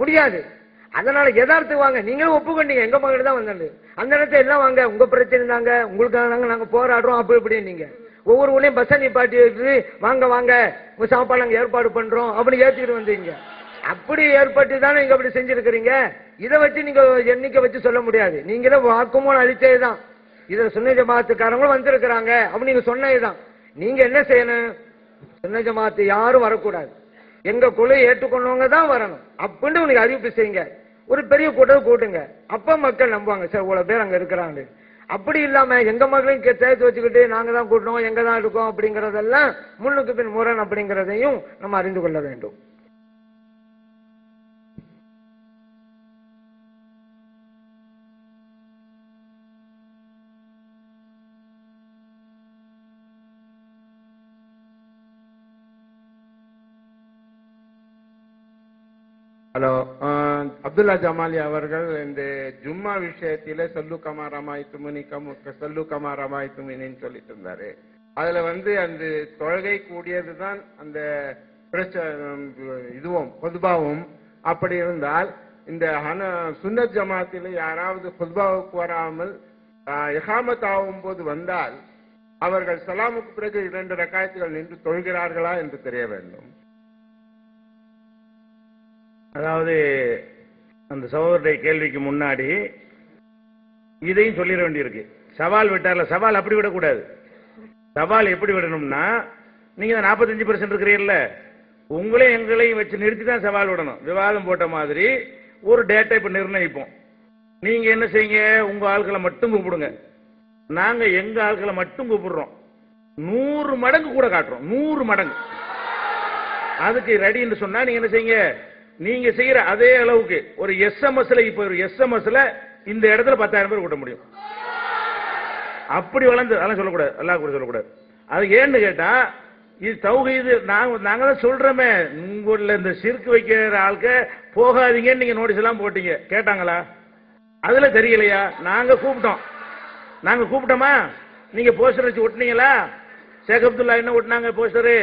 முடியாது. அதனால யதார்த்தம் வாங்க, நீங்களும் ஒப்புக்கொண்டீங்க எங்க மகள் தான் வந்தாங்க, அந்த இடத்துல எல்லாம் வாங்க, உங்க பிரச்சனை தாங்க, உங்களுக்காக நாங்க போராடுறோம் அப்படி இப்படி. நீங்க ஒவ்வொரு ஊர்லயும் பஸ் நிப்பாட்டி வச்சு வாங்க வாங்க உங்க சாப்பாடு நாங்க ஏற்பாடு பண்றோம் அப்படி ஏற்றிட்டு வந்தீங்க. அப்படி ஏற்பட்டு தானே நீங்க அப்படி செஞ்சிருக்கிறீங்க. இதை வச்சு நீங்க எண்ணிக்கை வச்சு சொல்ல முடியாது. நீங்களே வாக்குமூலம் அளிச்சதுதான். இதை சுன்ன ஜமாத்துக்காரங்களும் வந்திருக்கிறாங்க அப்படி நீங்க சொன்னதுதான். நீங்க என்ன செய்யணும், சுன்ன ஜமாத்து யாரும் வரக்கூடாது, எங்க கொலையை ஏற்றுக்கொண்டவங்க தான் வரணும் அப்படின்னு உனக்கு அறிவிப்பு செய்யுங்க. ஒரு பெரிய கூட்டம் கூட்டுங்க, அப்ப மக்கள் நம்புவாங்க, சார் இவ்வளவு பேர் அங்க இருக்கிறாங்க. அப்படி இல்லாம எங்க மக்களையும் சேர்த்து வச்சுக்கிட்டு நாங்க தான் கூட்டணும் எங்க தான் இருக்கோம் அப்படிங்கறதெல்லாம் முன்னுக்கு பின் முரண் அப்படிங்கறதையும் நம்ம அறிந்து கொள்ள வேண்டும். ஹலோ, அப்துல்லா ஜமாலி அவர்கள் இந்த ஜும்மா விஷயத்தில சொல்லு கமா ரமாய்த்துமுனி சொல்லு கமா ரமாய்த்துமுனின்னு சொல்லிட்டு இருந்தாரு. அதுல அந்த தொழுகை கூடியதுதான் அந்த இதுவும் பொதுபாவும். அப்படி இருந்தால் இந்த சுன்னத் ஜமாத்தில் யாராவது பொதுபாவுக்கு வராமல் இகாமத் ஆகும் போது வந்தால் அவர்கள் சலாமுக்கு பிறகு 2 ரக்காயத்துகள் நின்று தொழுகிறார்களா என்று தெரிய வேண்டும். அதாவது அந்த சகோதரருடைய கேள்விக்கு முன்னாடி இதையும் சொல்லிட வேண்டியிருக்கு. சவால் விட்டார்ல, சவால் அப்படி விடக்கூடாது. சவால் எப்படி விடணும்னா, நீங்க 45% இருக்கிறீங்கல்ல, உங்களையும் எங்களையும் வச்சு நிறுத்தி தான் சவால் விடணும். விவாதம் போட்ட மாதிரி ஒரு டேட்டா இப்ப நிர்ணயிப்போம். நீங்க என்ன செய்யுங்க, உங்க ஆட்களை மட்டும் கூப்பிடுங்க, நாங்க எங்க ஆட்களை மட்டும் கூப்பிடுறோம். 100 மடங்கு கூட காட்டுறோம், 100 மடங்கு. அதுக்கு ரெடி என்று சொன்னா நீங்க என்ன செய்யுங்க, நீங்க செய்யற அதே அளவுக்கு ஒரு எஸ்எம்எஸ்ல, இப்ப ஒரு எஸ்எம்எஸ்ல இந்த இடத்துல 10,000 பேர் கூட்ட முடியும். அப்படி வளர்ந்து அதெல்லாம் சொல்லக்கூடாது, அல்லாஹ் கூட சொல்லக்கூடாது. அது ஏன்னு கேட்டா, இது தௌஹீது. நாங்க தான் சொல்றோமே, உங்கள இந்த சிறுக்கு வைக்கிற ஆளுக்க போகாதீங்கன்னு நீங்க நோட்டீஸ் எல்லாம் போட்டீங்க, கேட்டாங்களா? அதுல தெரியலையா? நாங்க கூப்பிட்டோமா? நீங்க போஸ்டர் வச்சு ஒட்டினீங்களா? ஷேக் அப்துல்லா என்ன ஒட்டினாங்க போஸ்டரு,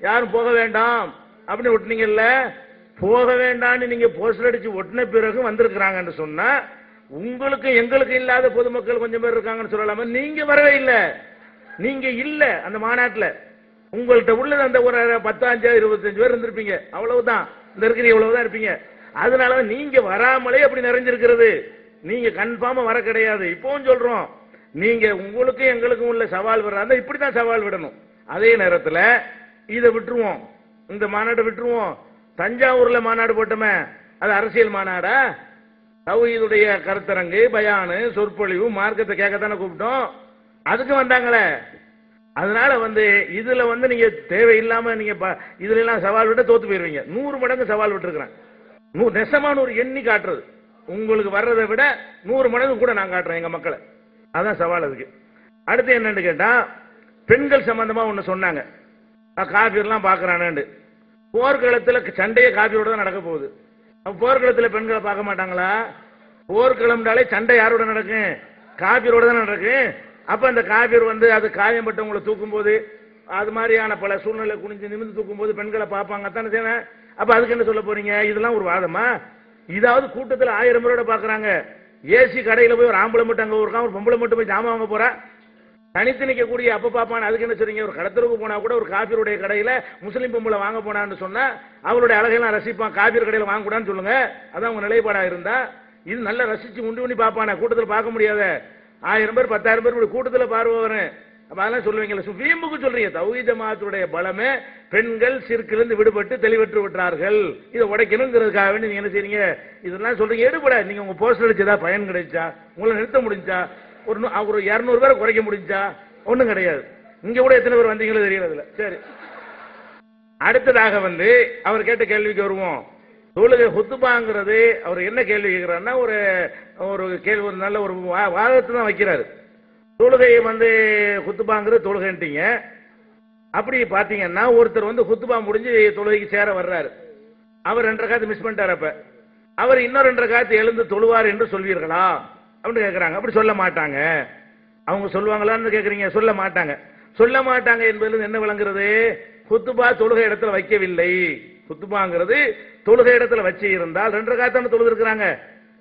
யாரும் போக வேண்டாம் அப்படின்னு ஒட்டினீங்கல்ல. போக வேண்டாம்னு நீங்க போஸ்டர் அடிச்சு ஒட்டின பிறகு வந்திருக்கிறாங்கன்னு சொன்னா, உங்களுக்கு எங்களுக்கு இல்லாத பொதுமக்கள் கொஞ்சம் பேர் இருக்காங்கன்னு சொல்லலாமா? நீங்க வரவே இல்லை, நீங்க இல்ல அந்த மாநாட்டில். உங்கள்கிட்ட உள்ளது அந்த ஒரு 10, 25 பேர் இருந்திருப்பீங்க, அவ்வளவுதான். இந்த இருக்கிற இவ்வளவுதான் இருப்பீங்க. அதனால நீங்க வராமலே அப்படி நிறைஞ்சிருக்கிறது. நீங்க கன்ஃபார்மா வர கிடையாது. இப்பவும் சொல்றோம், நீங்க உங்களுக்கும் எங்களுக்கும் உள்ள சவால் வர்றாங்க, இப்படித்தான் சவால் விடணும். அதே நேரத்தில் இதை விட்டுருவோம், இந்த மாநாட்டை விட்டுருவோம். தஞ்சாவூர்ல மாநாடு போட்டோமே, அது அரசியல் மாநாடா? தௌஹீதுடைய கருத்தரங்கு, பயானு, சொற்பொழிவு, மார்க்கத்தை கேட்கத்தானே கூப்பிட்டோம். அதுக்கு வந்தாங்களே. அதனால இதுல நீங்க தேவையில்லாம நீங்க இதுல எல்லாம் சவால் விட்டு தோத்து போயிருவீங்க. 100 மடங்கு சவால் விட்டு இருக்கிறேன். நெசமான ஒரு எண்ணி காட்டுறது, உங்களுக்கு வர்றதை விட 100 மடங்கு கூட நான் காட்டுறேன் எங்க மக்களை. அதான் சவால். அதுக்கு அடுத்து என்னன்னு கேட்டா, பெண்கள் சம்பந்தமா ஒண்ணு சொன்னாங்க, காபீர்லாம் பாக்குறானு. போர்க்களத்துல சண்டையே காபீரோட தான் நடக்க போகுது. போர்க்களத்துல பெண்களை பார்க்க மாட்டாங்களா? போர்க்களம்னாலே சண்டை யாரோட நடக்கும்? காபீரோட தான் நடக்கும். அப்ப அந்த காபீர் அது காயம்பட்டவங்களை தூக்கும் போது, அது மாதிரியான பல சூழ்நிலை குனிஞ்சு நிமிந்து தூக்கும் போது பெண்களை பார்ப்பாங்க தானே தேவை. அப்ப அதுக்கு என்ன சொல்ல போறீங்க? இதெல்லாம் ஒரு வாதமா? இதாவது கூட்டத்தில் 1000 பேரோட பாக்குறாங்க. ஏசி கடையில போய் ஒரு ஆம்பளை மட்டும் அங்க இருக்கான், ஒரு பொம்பளை மட்டும் போய் ஜாமான் வாங்க போறா, தனித்து நிற்கக்கூடிய அப்ப பாப்பான். அதுக்கு என்ன சொல்றீங்க? ஒரு கடத்தருக்கு போனா கூட ஒரு காபீருடைய கடையில முஸ்லீம் பொம்பளை வாங்க போனான்னு சொன்னா அவருடைய அழகையெல்லாம் ரசிப்பான். காபீர் கடையில வாங்க கூடாதுன்னு சொல்லுங்க, அதான் உங்க நிலைப்பாடா இருந்தா. இது நல்லா ரசிச்சு உண்டு பண்ணி பாப்பான, கூட்டத்தில் பார்க்க முடியாத 1000 பேர் 10,000 பேர் கூட்டத்தில் பார்வை வரும். அப்ப அதெல்லாம் சொல்லுவீங்களா? வீம்புக்கு சொல்றீங்க. தௌஹீத் ஜமாத்துடைய பலமே பெண்கள் சிறுக்கிலிருந்து விடுபட்டு தெளிவற்று விட்டார்கள், இதை உடைக்கணுங்கிறதுக்காக வேண்டி நீங்க என்ன செய்றீங்க? இதெல்லாம் சொல்றீங்க. எடுபட நீங்க உங்க போஸ்டர் அடிச்சதா பயன் கிடைச்சா? உங்களை நிறுத்த முடிஞ்சா? ஒரு 200 பேரை குறைக்க முடிஞ்சா? ஒண்ணும் கிடையாது. இங்க கூட எத்தனை பேர் வந்தீங்களோ தெரியல. அதுல சரி, அடுத்ததாக அவர் கேட்ட கேள்விக்கு வருவோம். தொழுகை ஹுத்துபாங்கிறது அவர் என்ன கேள்வி கேட்கிறாருன்னா, ஒரு கேள்வி, ஒரு நல்ல ஒரு வாதத்தை தான் வைக்கிறாரு. தொழுகையை ஹுத்துபாங்கிறது தொழுகைன்ட்டீங்க. அப்படி பாத்தீங்கன்னா ஒருத்தர் ஹுத்துபா முடிஞ்சு தொழுகைக்கு சேர வர்றாரு, அவர் 2 ரக்காத்து மிஸ் பண்ணிட்டார். அப்ப அவர் இன்னொரு 2 ரக்காத்து எழுந்து தொழுவார் என்று சொல்வீர்களா அப்படின்னு கேட்கிறாங்க. அப்படி சொல்ல மாட்டாங்க. அவங்க சொல்லுவாங்களான்னு கேட்கறீங்க? சொல்ல மாட்டாங்க. சொல்ல மாட்டாங்க என்பதில் என்ன விளங்குறது? ஹுத்துபா தொழுகை இடத்துல வைக்கவில்லை, குத்துபாங்கிறது தொழுகை இடத்துல வச்சு இருந்தால் 2 ரக்காத்தான தொழுது இருக்கிறாங்க.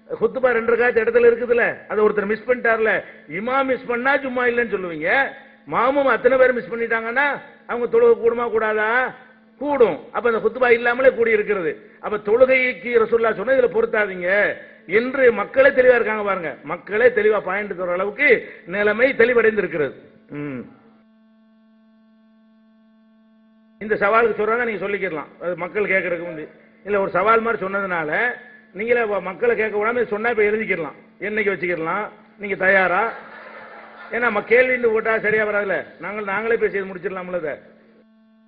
குத்துபா 2 ரக்காத் இடத்துல இருக்குதுல்ல, அதை ஒருத்தர் மிஸ் பண்ணிட்டார்ல, இமாம் மிஸ் பண்ணா சும்மா இல்லைன்னு சொல்லுவீங்க. மாமும் அத்தனை பேர் மிஸ் பண்ணிட்டாங்கன்னா அவங்க தொழுகை கூடுமா கூடாதா? கூடும். அப்ப அந்த குத்துபா இல்லாமலே கூடி இருக்கிறது. அப்ப தொழுகைக்கு ரசூலுல்லாஹ் சொன்ன இதுல பொருத்தாதீங்க என்று மக்களே தெளிவா இருக்காங்க பாருங்க. மக்களே தெளிவா பாயிண்ட் தர அளவுக்கு நிலைமை தெளிவடைந்து இருக்கிறது. இந்த சவாலுக்கு சொல்றாங்க, நீங்க சொல்லிக்கலாம். அது மக்கள் கேட்கறதுக்கு முந்தி இல்ல ஒரு சவால் மாதிரி சொன்னதுனால நீங்களே மக்களை கேட்க விடாம சொன்னா இப்ப எழுதிக்கலாம், என்னைக்கு வச்சுக்கலாம், நீங்க தயாரா? ஏன்னா நம்ம கேள்வின்னு போட்டா சரியா வராதுல, நாங்களே பேசி முடிச்சிடலாம்ல.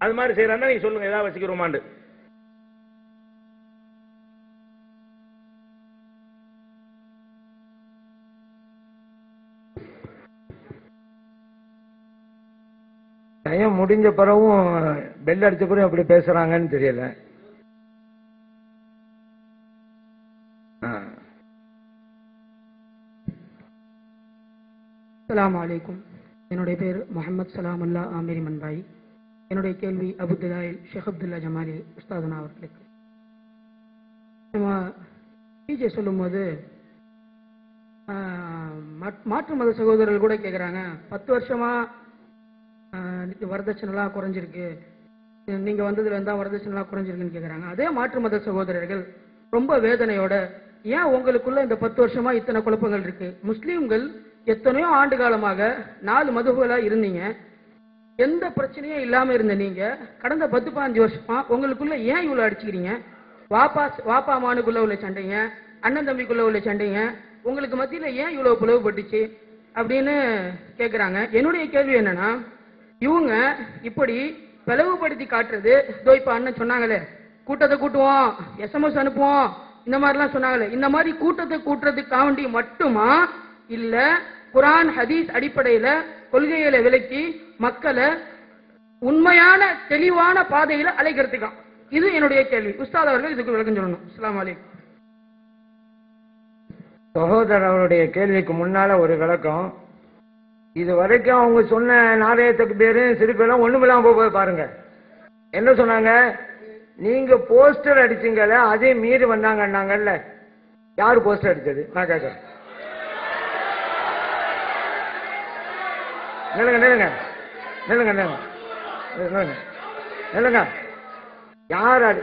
அது மாதிரி செய்யறாங்க, நீங்க சொல்லுங்க ஏதாவது வச்சுக்கிறோமாண்டு. டைம் முடிஞ்ச பிறகும் பெல் அடிச்ச பிறகு அப்படி பேசுறாங்கன்னு தெரியல. அஸ்ஸலாமு அலைக்கும். என்னுடைய பேர் முகமது சலாமுல்லா ஆமிரி மன்பாய். என்னுடைய கேள்வி அபுதுல்லாயில் ஷேக் அப்துல்லா ஜமாலி உஸ்தாதுனா அவர்களுக்கு. நம்ம பிஜே சொல்லும்போது மாற்று மத சகோதரர்கள் கூட கேட்குறாங்க, 10 வருஷமா வரதட்சணைலாம் குறைஞ்சிருக்கு, நீங்க வந்ததுல இருந்தா வரதட்சணைலாம் குறைஞ்சிருக்குன்னு கேட்குறாங்க. அதே மாற்று மத சகோதரர்கள் ரொம்ப வேதனையோட, ஏன் உங்களுக்குள்ள இந்த 10 வருஷமா இத்தனை குழப்பங்கள் இருக்கு? முஸ்லீம்கள் எத்தனையோ ஆண்டு காலமாக 4 மதுகளா இருந்தீங்க, எந்த பிரச்சனையும் இல்லாம இருந்த நீங்க கடந்த 10-15 வருஷமா உங்களுக்குள்ள ஏன் இவ்வளவு அடிச்சுக்கிறீங்க? வாப்பா மானுக்குள்ள உள்ள சண்டைங்க, அண்ணன் தம்பிக்குள்ள உள்ள சண்டைங்க, உங்களுக்கு மத்தியில ஏன் இவ்வளவு பிளவுபட்டுச்சு அப்படின்னு கேட்கிறாங்க. என்னுடைய கேள்வி என்னன்னா, இவங்க இப்படி பிளவுபடுத்தி காட்டுறது, இப்ப அண்ணன் சொன்னாங்களே கூட்டத்தை கூட்டுவோம், SMS அனுப்புவோம், இந்த மாதிரிலாம் சொன்னாங்களே, இந்த மாதிரி கூட்டத்தை கூட்டுறதுக்காண்டி மட்டுமா, இல்ல குரான் ஹதீஸ் அடிப்படையில கொள்கைகளை விலக்கி மக்களை உண்மையான தெளிவான பாதையில அழைக்கிறதுக்கா? இது என்னுடைய கேள்வி. உஸ்தாத் அவர்கள் இதுக்கு விளக்கம் சொல்லணும். அஸ்ஸலாமு அலைக்கும். சகோதரர் அவருடைய கேள்விக்கு முன்னால ஒரு விளக்கம். இது வரைக்கும் அவங்க சொன்ன நாணயத்துக்கு பேரு சிரிப்பெல்லாம் ஒண்ணுமில்லாம போய் பாருங்க. என்ன சொன்னாங்க? நீங்க போஸ்டர் அடிச்சீங்கல்ல, அதே மீறி வந்தாங்கன்னாங்கல்ல, யாரு போஸ்டர் அடிச்சது? நான் கேட்கிறேன். நிலுங்க நிலுங்க நிலுங்க நிலுங்க நிலுங்க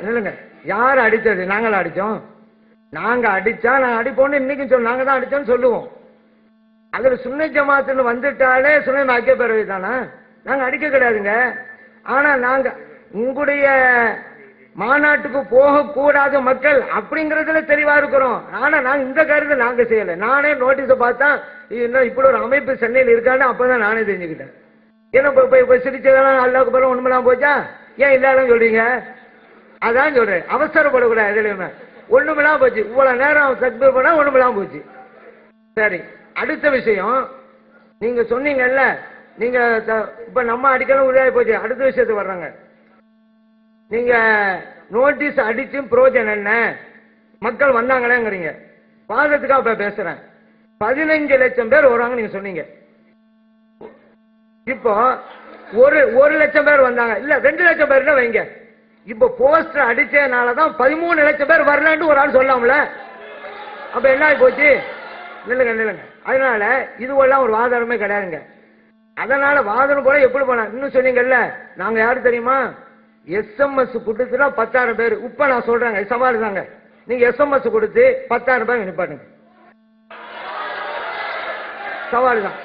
நிலுங்க. யார் அடிச்சது? நாங்களா அடிச்சோம்? நாங்க அடிச்சா நாங்க அடிப்போம்னு இன்னைக்கு சொல்ல, நாங்க தான் அடிச்சோம்னு சொல்லுவோம். அதுல சுன்னை ஜமாத்துன்னு வந்துட்டாலே சுன்னை ஐக்கிய பேரவை தானே, நாங்க அடிக்க கிடையாதுங்க. ஆனா நாங்க உங்களுடைய மாநாட்டுக்கு போக கூடாத மக்கள் அப்படிங்கறதுல தெளிவா இருக்கிறோம். ஆனா நாங்க இந்த கருத்தை நாங்க செய்யல. நானே நோட்டீஸ பார்த்தா இன்னும் இப்படி ஒரு அமைப்பு சென்னையில் இருக்கான்னு அப்பதான் நானே தெரிஞ்சுக்கிட்டேன். ஏன்னா இப்ப சிரிச்சதெல்லாம் அல்லாவுக்கு பிறகு ஒண்ணுமெல்லாம் போச்சா? ஏன் இல்லாத சொல்றீங்க? அதான் சொல்றேன், அவசரப்படக்கூடாது. எதுலையுமே ஒண்ணுமெல்லாம் போச்சு. இவ்வளவு நேரம் தக்பீர் பண்ணா ஒண்ணுமெல்லாம் போச்சு. சரி, அடுத்த விஷயம் நீங்க சொன்னீங்கல்ல, நீங்க இப்ப நம்ம அடிக்கலாம் உருவாகி போச்சு. அடுத்த விஷயத்துக்கு வர்றாங்க. நீங்க நோட்டீஸ் அடிச்சும் பிரயோஜனம் என்ன? மக்கள் வந்தாங்களேங்கிறீங்க. வாதத்துக்காக இப்ப பேசுறேன். 15 லட்சம் பேர் வருவாங்க நீங்க சொன்னீங்க. இப்போ ஒரு லட்சம் பேர் வந்தாங்க, இல்ல 2 லட்சம் பேர் வைங்க. இப்ப போஸ்டர் அடிச்சதுனாலதான் 13 லட்சம் பேர் வரலான்னு ஒரு ஆள் சொல்லலாம்ல. அப்ப என்ன ஆகி போச்சு? நில்லுங்க நில்லுங்க. அதனால இதுவெல்லாம் ஒரு வாதாரமே கிடையாதுங்க. அதனால வாதனம் போல எப்படி போனா இன்னும் சொன்னீங்கல்ல, நாங்க யாரு தெரியுமா? SMS கொடுத்துனா 10,000 பேர். இப்ப நான் சொல்றேங்க, சவால் தாங்க. நீங்க SMS கொடுத்து 10,000 பேர் நிப்பாட்டுங்க. சவால் தான்.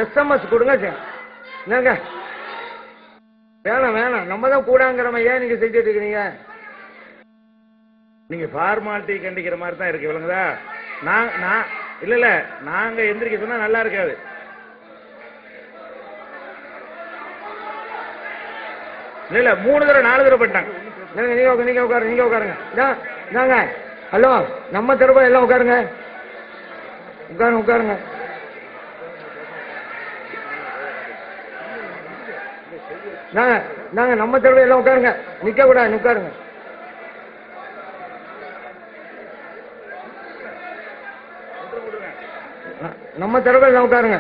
SMS கொடுங்க. வேணாம் வேணாம், நம்ம தான் கூடாங்கிறம ஏன் நீங்க செஞ்சுட்டு இருக்கீங்க? நீங்க ஃபார்மாலிட்டி கண்டிக்கிற மாதிரி தான் இருக்கு. விளங்குதா? இல்ல நாங்க எந்திரிக்க சொன்னா நல்லா இருக்காது. இல்ல 3 தடவை 4 தடவை பண்ணிட்டாங்க. நீங்க உட்காருங்க. நாங்க ஹலோ, நம்ம தரப்ப எல்லாம் உட்காருங்க. உட்காருங்க. நாங்க நம்ம தரப்ப எல்லாம் உட்காருங்க. நிக்க கூடாது, உட்காருங்க. நம்ம தரப்ப எல்லாம் உட்காருங்க.